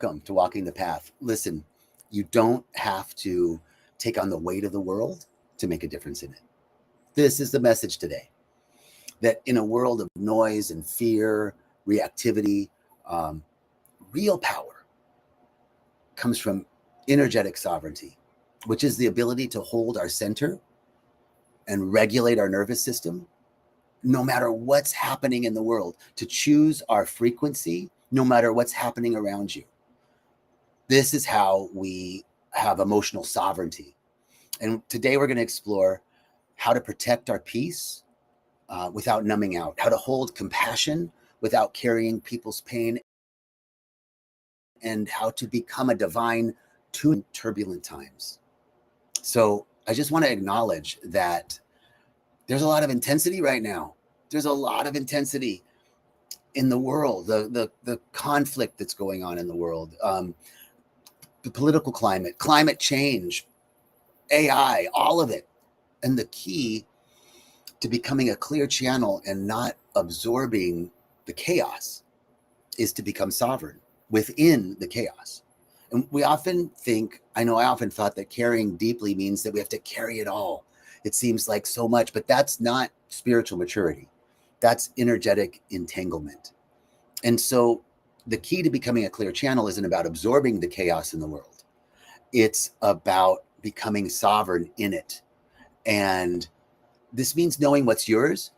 Welcome to Walking the Path. Listen, you don't have to take on the weight of the world to make a difference in it. This is the message today, that in a world of noise and fear, reactivity, real power comes from energetic sovereignty, which is the ability to hold our center and regulate our nervous system no matter what's happening in the world, to choose our frequency no matter what's happening around you. This is how we have emotional sovereignty. And today we're going to explore how to protect our peace without numbing out, how to hold compassion without carrying people's pain, and how to become a divine tune in turbulent times. So I just want to acknowledge that there's a lot of intensity right now. There's a lot of intensity in the world, the conflict that's going on in the world, the political climate change, AI, all of it. And the key to becoming a clear channel and not absorbing the chaos is to become sovereign within the chaos. And we often think, I often thought that caring deeply means that we have to carry it all. It seems like so much, but that's not spiritual maturity. That's energetic entanglement. And so the key to becoming a clear channel isn't about absorbing the chaos in the world. It's about becoming sovereign in it. And this means knowing what's yours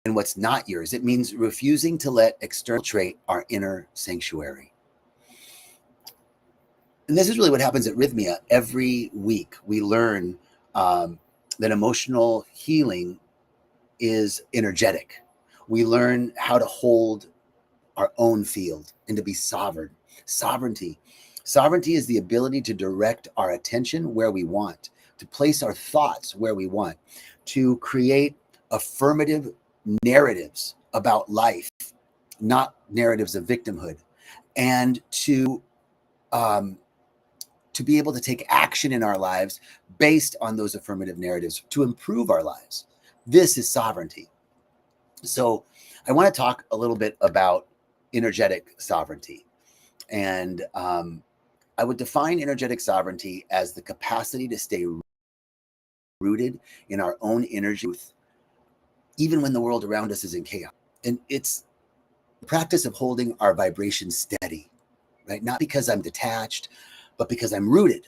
and what's not yours. It means refusing to let external trait our inner sanctuary. And this is really what happens at Rythmia. Every week we learn that emotional healing is energetic. We learn how to hold our own field and to be sovereign. Sovereignty is the ability to direct our attention where we want, to place our thoughts where we want, to create affirmative narratives about life, not narratives of victimhood, and to be able to take action in our lives based on those affirmative narratives to improve our lives. This is sovereignty. So I want to talk a little bit about energetic sovereignty. And I would define energetic sovereignty as the capacity to stay rooted in our own energy, even when the world around us is in chaos. And it's the practice of holding our vibration steady, right? Not because I'm detached, but because I'm rooted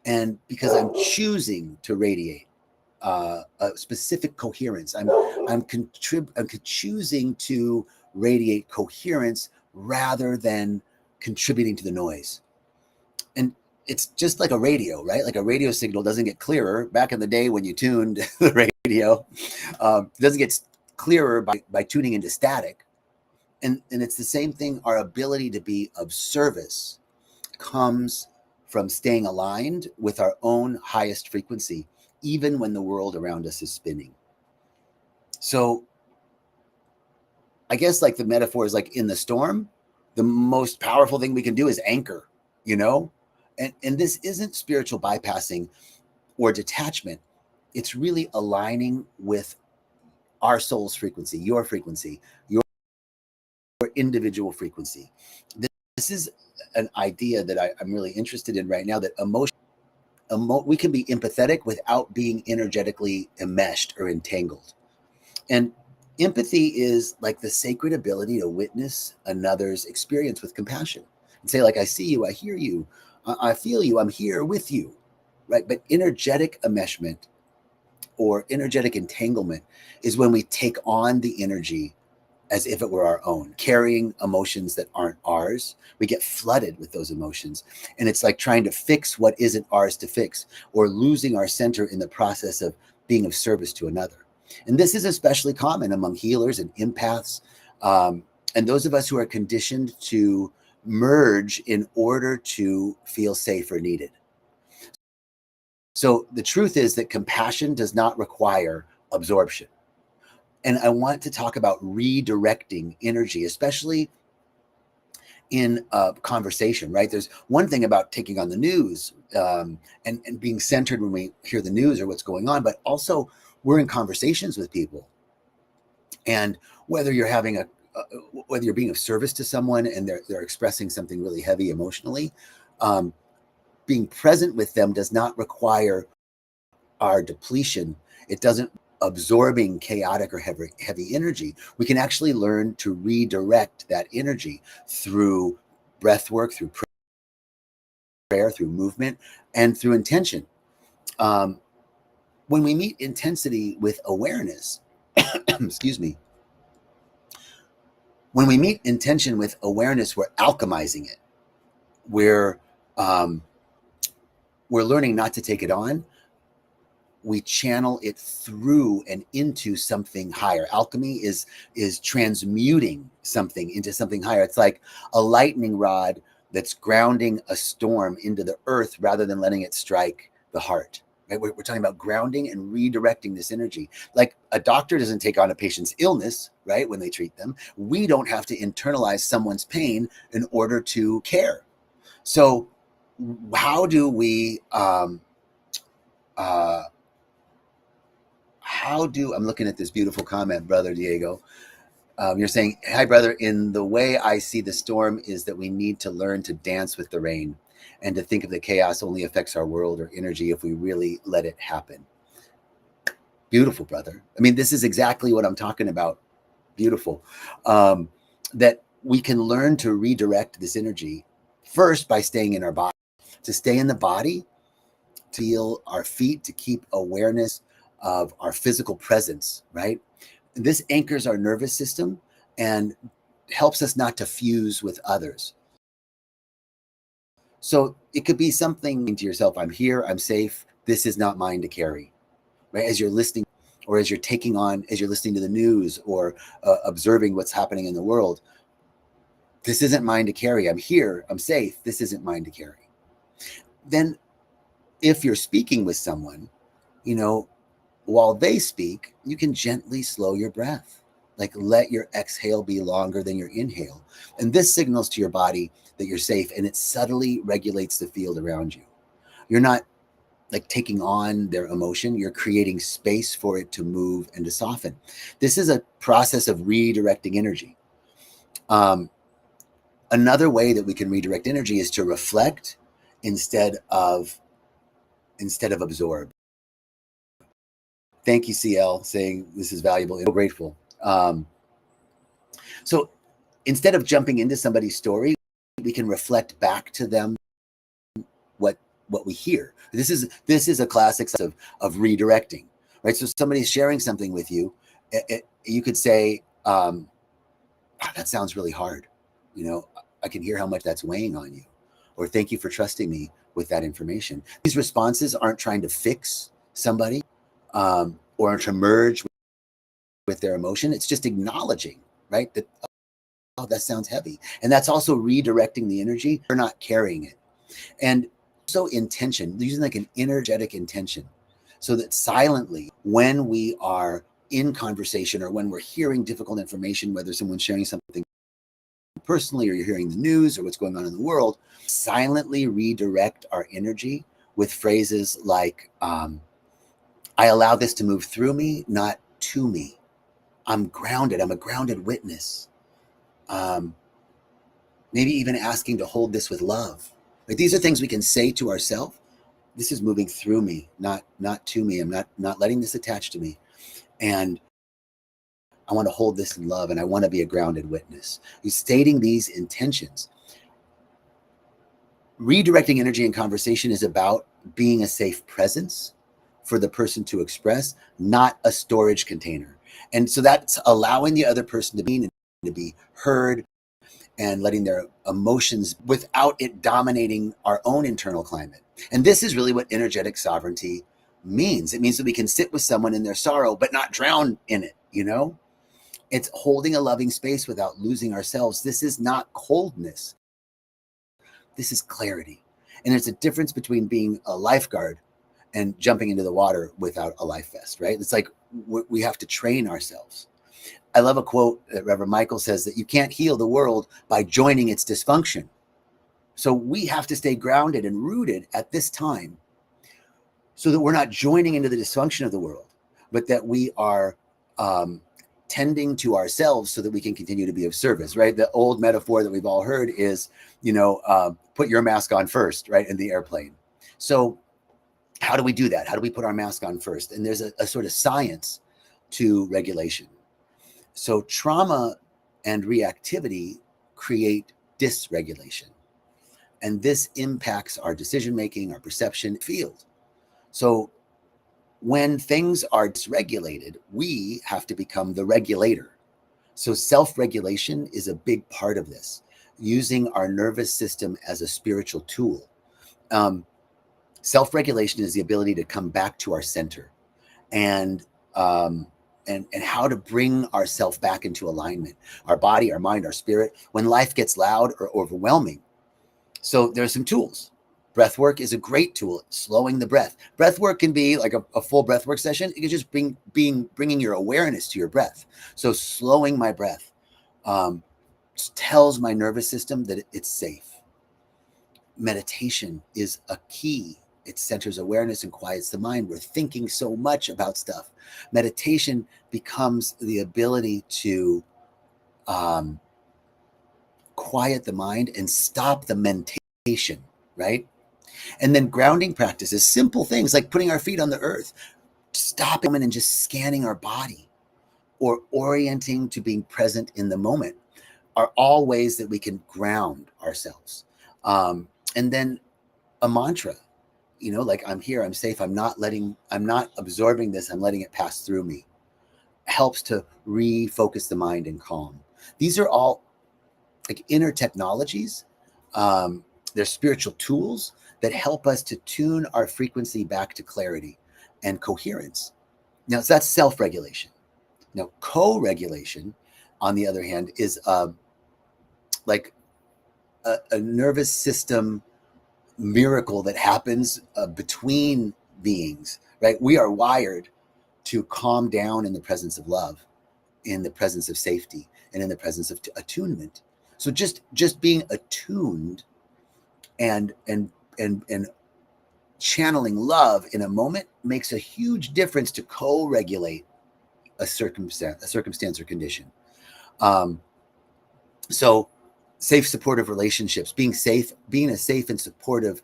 and because I'm choosing to radiate a specific coherence. I'm choosing to radiate coherence rather than contributing to the noise. And it's just like a radio, right? Like a radio signal doesn't get clearer. Back in the day when you tuned the radio, it doesn't get clearer by tuning into static. And it's the same thing. Our ability to be of service comes from staying aligned with our own highest frequency, even when the world around us is spinning. So I guess like the metaphor is like in the storm, the most powerful thing we can do is anchor, And this isn't spiritual bypassing or detachment. It's really aligning with our soul's frequency, your individual frequency. This is an idea that I'm really interested in right now, that we can be empathetic without being energetically enmeshed or entangled. And empathy is like the sacred ability to witness another's experience with compassion and say, like, I see you, I hear you, I feel you, I'm here with you, right? But energetic enmeshment or energetic entanglement is when we take on the energy as if it were our own, carrying emotions that aren't ours. We get flooded with those emotions. And it's like trying to fix what isn't ours to fix, or losing our center in the process of being of service to another. And this is especially common among healers and empaths, and those of us who are conditioned to merge in order to feel safe or needed. So the truth is that compassion does not require absorption. And I want to talk about redirecting energy, especially in a conversation, right? There's one thing about taking on the news and being centered when we hear the news or what's going on, but also we're in conversations with people. And whether you're having whether you're being of service to someone and they're expressing something really heavy emotionally, being present with them does not require our depletion. It doesn't absorbing chaotic or heavy energy. We can actually learn to redirect that energy through breath work, through prayer, through movement, and through intention. When we meet intensity with awareness, excuse me, when we meet intention with awareness, we're alchemizing it. We're learning not to take it on. We channel it through and into something higher. Alchemy is transmuting something into something higher. It's like a lightning rod that's grounding a storm into the earth rather than letting it strike the heart. Right? We're talking about grounding and redirecting this energy. Like a doctor doesn't take on a patient's illness, right, when they treat them. We don't have to internalize someone's pain in order to care. So how do we I'm looking at this beautiful comment, Brother Diego. You're saying, hi, brother, in the way I see the storm is that we need to learn to dance with the rain and to think of the chaos only affects our world or energy if we really let it happen. Beautiful, brother. I mean, this is exactly what I'm talking about. Beautiful. That we can learn to redirect this energy first by staying in our body. To stay in the body, to feel our feet, to keep awareness of our physical presence, right? This anchors our nervous system and helps us not to fuse with others. So it could be something to yourself, I'm here, I'm safe, this is not mine to carry, right? As you're listening or as you're as you're listening to the news or observing what's happening in the world, this isn't mine to carry. I'm here, I'm safe, this isn't mine to carry. Then if you're speaking with someone, while they speak, you can gently slow your breath. Like let your exhale be longer than your inhale. And this signals to your body that you're safe and it subtly regulates the field around you. You're not like taking on their emotion. You're creating space for it to move and to soften. This is a process of redirecting energy. Another way that we can redirect energy is to reflect instead of absorb. Thank you, CL, saying this is valuable. I'm grateful. So instead of jumping into somebody's story, we can reflect back to them what we hear. This is a classic of redirecting, right? So somebody's sharing something with you, you could say, that sounds really hard. I can hear how much that's weighing on you. Or thank you for trusting me with that information. These responses aren't trying to fix somebody or to merge with their emotion. It's just acknowledging, right? That, oh, that sounds heavy. And that's also redirecting the energy. We're not carrying it. And so intention, using like an energetic intention, so that silently, when we are in conversation or when we're hearing difficult information, whether someone's sharing something personally or you're hearing the news or what's going on in the world, silently redirect our energy with phrases like, I allow this to move through me, not to me. I'm grounded. I'm a grounded witness. Maybe even asking to hold this with love. Like these are things we can say to ourselves. This is moving through me, not to me. I'm not letting this attach to me. And I want to hold this in love and I want to be a grounded witness. You're stating these intentions. Redirecting energy in conversation is about being a safe presence for the person to express, not a storage container. And so that's allowing the other person to be heard and letting their emotions without it dominating our own internal climate. And this is really what energetic sovereignty means. It means that we can sit with someone in their sorrow, but not drown in it, It's holding a loving space without losing ourselves. This is not coldness. This is clarity. And there's a difference between being a lifeguard and jumping into the water without a life vest, right? It's like we have to train ourselves. I love a quote that Reverend Michael says that you can't heal the world by joining its dysfunction. So we have to stay grounded and rooted at this time so that we're not joining into the dysfunction of the world, but that we are tending to ourselves so that we can continue to be of service, right? The old metaphor that we've all heard is, put your mask on first, right, in the airplane. So how do we do that? How do we put our mask on first? And there's a sort of science to regulation. So trauma and reactivity create dysregulation. And this impacts our decision-making, our perception field. So when things are dysregulated, we have to become the regulator. So self-regulation is a big part of this, using our nervous system as a spiritual tool. Self-regulation is the ability to come back to our center and how to bring ourselves back into alignment, our body, our mind, our spirit, when life gets loud or overwhelming. So there's some tools. Breath work is a great tool, slowing the breath. Breath work can be like a full breath work session. It can just bringing your awareness to your breath. So slowing my breath tells my nervous system that it's safe. Meditation is a key. It centers awareness and quiets the mind. We're thinking so much about stuff. Meditation becomes the ability to quiet the mind and stop the mentation, right? And then grounding practices, simple things like putting our feet on the earth, stopping and just scanning our body, or orienting to being present in the moment, are all ways that we can ground ourselves. And then a mantra, like I'm here, I'm safe, I'm not absorbing this, I'm letting it pass through me, helps to refocus the mind and calm. These are all like inner technologies. They're spiritual tools that help us to tune our frequency back to clarity and coherence. Now, so that's self-regulation. Now, co-regulation, on the other hand, is like a nervous system miracle that happens between beings, right? We are wired to calm down in the presence of love, in the presence of safety, and in the presence of attunement. So just being attuned and channeling love in a moment makes a huge difference to co-regulate a circumstance or condition. So safe, supportive relationships, being a safe and supportive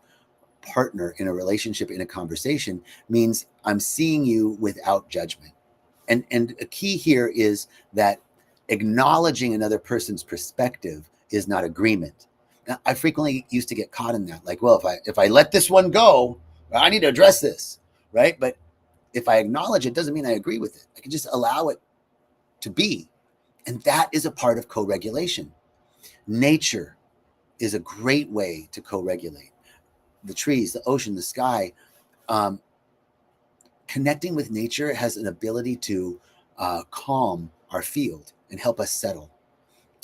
partner in a relationship, in a conversation, means I'm seeing you without judgment. And a key here is that acknowledging another person's perspective is not agreement. Now, I frequently used to get caught in that, like, well, if I let this one go, I need to address this, right? But if I acknowledge it, doesn't mean I agree with it. I can just allow it to be. And that is a part of co-regulation. Nature is a great way to co-regulate. The trees, the ocean, the sky. Connecting with nature has an ability to calm our field and help us settle.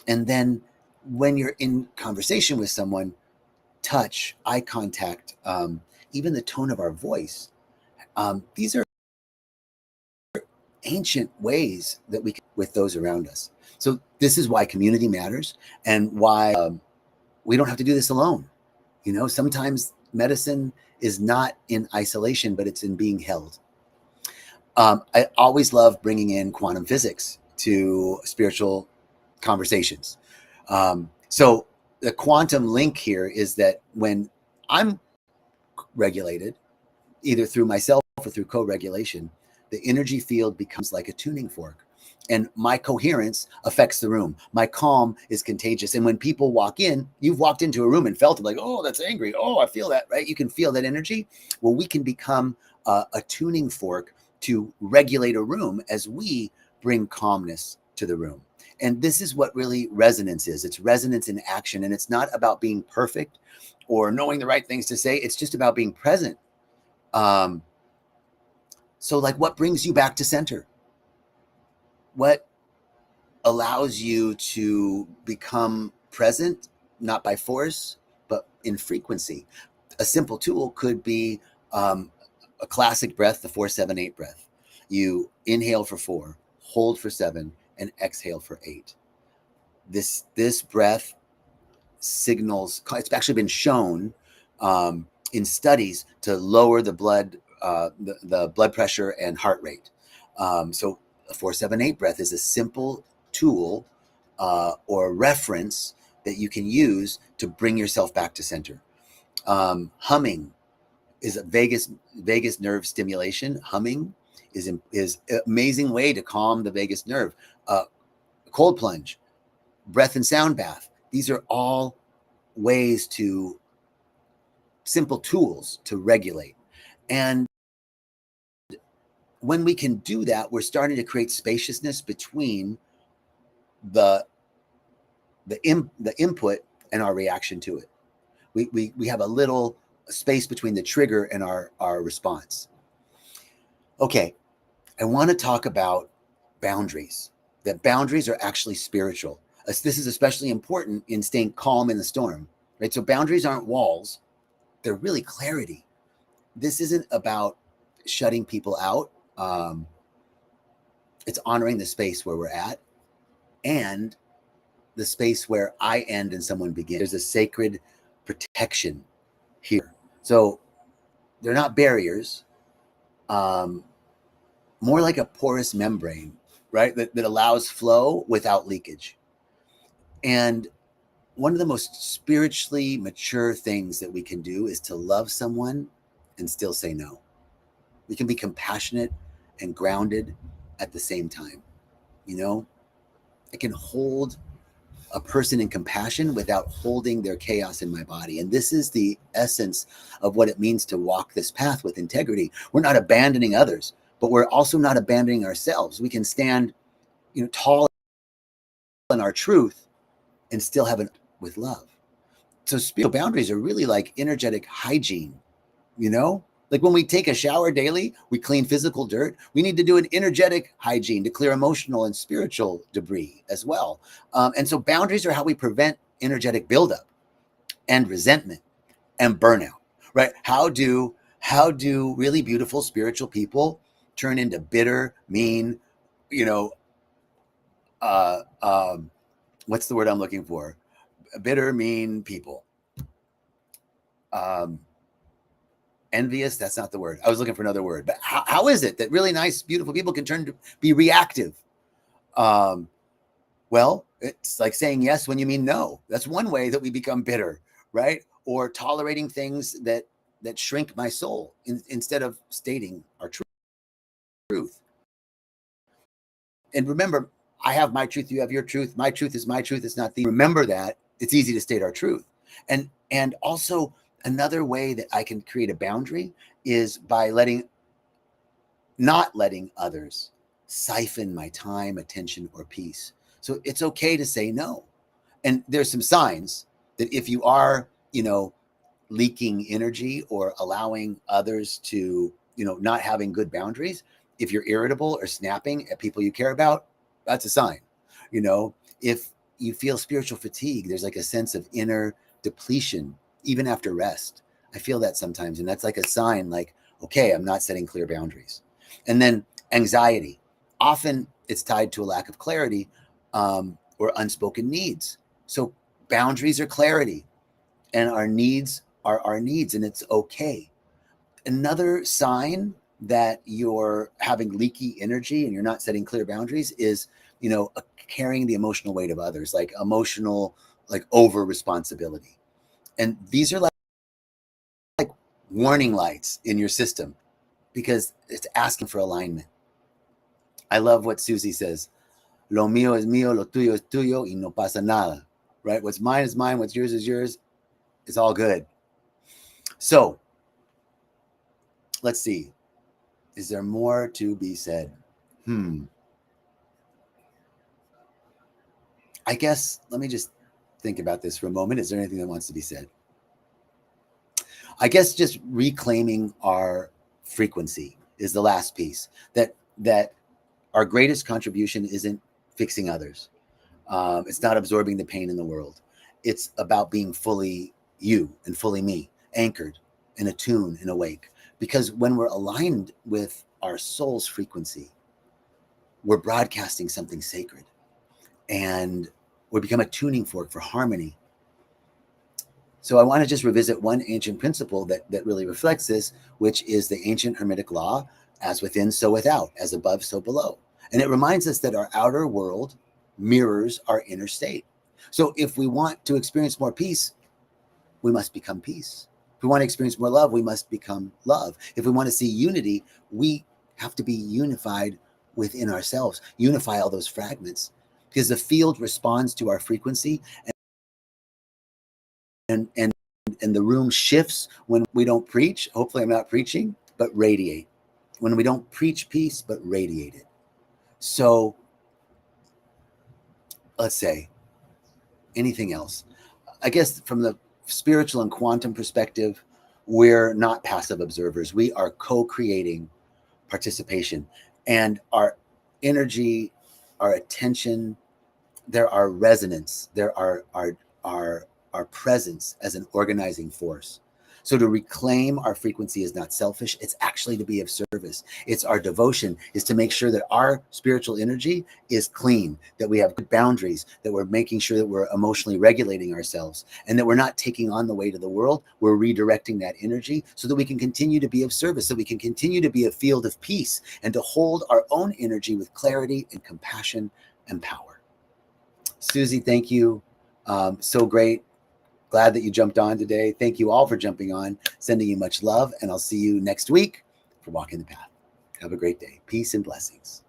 And then when you're in conversation with someone, touch, eye contact, even the tone of our voice, these are ancient ways that we can with those around us. So this is why community matters, and why we don't have to do this alone. Sometimes medicine is not in isolation, but it's in being held. I always love bringing in quantum physics to spiritual conversations. So the quantum link here is that when I'm regulated, either through myself or through co-regulation, the energy field becomes like a tuning fork. And my coherence affects the room. My calm is contagious. And when people walk in, you've walked into a room and felt it, like, oh, that's angry. Oh, I feel that, right? You can feel that energy. Well, we can become a tuning fork to regulate a room as we bring calmness to the room. And this is what really resonance is. It's resonance in action. And it's not about being perfect or knowing the right things to say. It's just about being present. So like, what brings you back to center? What allows you to become present, not by force, but in frequency? A simple tool could be a classic breath, the 4-7-8 breath. You inhale for 4, hold for 7, and exhale for 8. This breath signals, it's actually been shown in studies to lower the blood pressure and heart rate. So a 4-7-8 breath is a simple tool or reference that you can use to bring yourself back to center. Humming is a vagus nerve stimulation. Humming is an amazing way to calm the vagus nerve. Cold plunge, breath and sound bath. These are all ways to, simple tools to regulate. And when we can do that, we're starting to create spaciousness between the input and our reaction to it. We have a little space between the trigger and our response. Okay, I want to talk about boundaries. That boundaries are actually spiritual. This is especially important in staying calm in the storm, right? So boundaries aren't walls. They're really clarity. This isn't about shutting people out. It's honoring the space where we're at and the space where I end and someone begins. There's a sacred protection here. So they're not barriers, more like a porous membrane, right? That allows flow without leakage. And one of the most spiritually mature things that we can do is to love someone and still say no. We can be compassionate and grounded at the same time. You know, I can hold a person in compassion without holding their chaos in my body. And this is the essence of what it means to walk this path with integrity. We're not abandoning others, but we're also not abandoning ourselves. We can stand, tall in our truth and still have it with love. So spiritual boundaries are really like energetic hygiene, Like when we take a shower daily, we clean physical dirt. We need to do an energetic hygiene to clear emotional and spiritual debris as well. And so boundaries are how we prevent energetic buildup and resentment and burnout, right? How do really beautiful spiritual people turn into bitter, mean, what's the word I'm looking for? Bitter, mean people. Envious, that's not the word. I was looking for another word. But how is it that really nice, beautiful people can turn to be reactive? Well, it's like saying yes when you mean no. That's one way that we become bitter, right? Or tolerating things that shrink my soul instead of stating our truth. And remember, I have my truth, you have your truth. My truth is my truth. It's not the. Remember that it's easy to state our truth. And also another way that I can create a boundary is by not letting others siphon my time, attention, or peace. So it's okay to say no. And there's some signs that if you are, leaking energy or allowing others to, not having good boundaries, if you're irritable or snapping at people you care about, that's a sign. If you feel spiritual fatigue, there's like a sense of inner depletion, even after rest. I feel that sometimes. And that's like a sign like, okay, I'm not setting clear boundaries. And then anxiety. Often it's tied to a lack of clarity or unspoken needs. So boundaries are clarity and our needs are our needs, and it's okay. Another sign that you're having leaky energy and you're not setting clear boundaries is, carrying the emotional weight of others, like emotional, like over responsibility. And these are like warning lights in your system because it's asking for alignment. I love what Susie says. Lo mío es mío, lo tuyo es tuyo, y no pasa nada. Right? What's mine is mine, what's yours is yours. It's all good. So let's see. Is there more to be said? I guess let me just think about this for a moment. Is there anything that wants to be said? I guess just reclaiming our frequency is the last piece. That our greatest contribution isn't fixing others. It's not absorbing the pain in the world. It's about being fully you and fully me, anchored and attuned and awake. Because when we're aligned with our soul's frequency, we're broadcasting something sacred. And we become a tuning fork for harmony. So I want to just revisit one ancient principle that really reflects this, which is the ancient Hermetic law, as within, so without, as above, so below. And it reminds us that our outer world mirrors our inner state. So if we want to experience more peace, we must become peace. If we want to experience more love, we must become love. If we want to see unity, we have to be unified within ourselves, unify all those fragments, because the field responds to our frequency, and the room shifts when we don't preach. Hopefully I'm not preaching, but radiate. When we don't preach peace, but radiate it. So let's say anything else. I guess from the spiritual and quantum perspective, we're not passive observers. We are co-creating participation, and our energy, our attention, there are resonance, there are our presence as an organizing force. So to reclaim our frequency is not selfish. It's actually to be of service. It's our devotion is to make sure that our spiritual energy is clean, that we have good boundaries, that we're making sure that we're emotionally regulating ourselves, and that we're not taking on the weight of the world. We're redirecting that energy so that we can continue to be of service, so we can continue to be a field of peace and to hold our own energy with clarity and compassion and power. Susie, thank you. So great. Glad that you jumped on today. Thank you all for jumping on. Sending you much love, and I'll see you next week for Walking the Path. Have a great day. Peace and blessings.